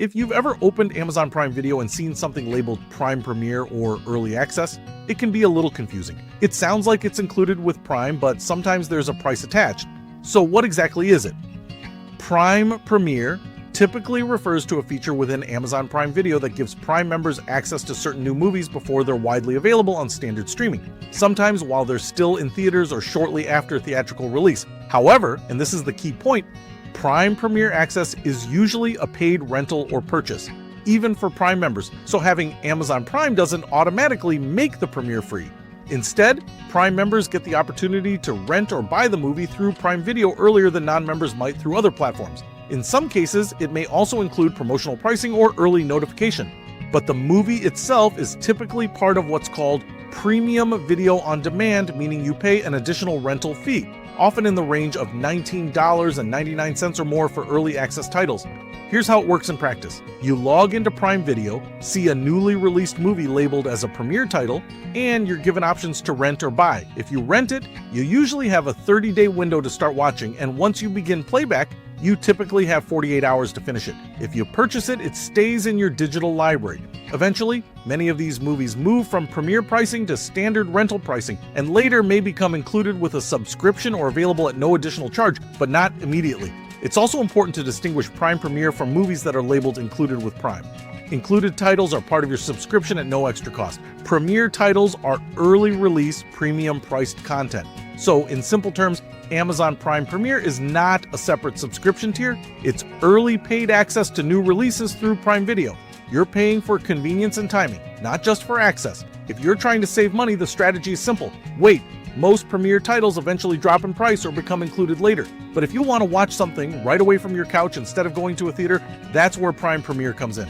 If you've ever opened Amazon Prime Video and seen something labeled Prime Premiere or Early Access, it can be a little confusing. It sounds like it's included with Prime, but sometimes there's a price attached. So what exactly is it? Prime Premiere typically refers to a feature within Amazon Prime Video that gives Prime members access to certain new movies before they're widely available on standard streaming, sometimes while they're still in theaters or shortly after theatrical release. However, and this is the key point, Prime Premiere access is usually a paid rental or purchase, even for Prime members, so having Amazon Prime doesn't automatically make the premiere free. Instead, Prime members get the opportunity to rent or buy the movie through Prime Video earlier than non-members might through other platforms. In some cases, it may also include promotional pricing or early notification, but the movie itself is typically part of what's called premium video on demand, meaning you pay an additional rental fee, often in the range of $19.99 or more for early access titles. Here's how it works in practice. You log into Prime Video, see a newly released movie labeled as a premiere title, and you're given options to rent or buy. If you rent it, you usually have a 30-day window to start watching, and once you begin playback, you typically have 48 hours to finish it. If you purchase it, it stays in your digital library. Eventually, many of these movies move from premiere pricing to standard rental pricing, and later may become included with a subscription or available at no additional charge, but not immediately. It's also important to distinguish Prime Premiere from movies that are labeled included with Prime. Included titles are part of your subscription at no extra cost. Premiere titles are early release, premium priced content. So, in simple terms, Amazon Prime Premiere is not a separate subscription tier. It's early paid access to new releases through Prime Video. You're paying for convenience and timing, not just for access. If you're trying to save money, the strategy is simple. Wait. Most premiere titles eventually drop in price or become included later. But if you want to watch something right away from your couch instead of going to a theater, that's where Prime Premiere comes in.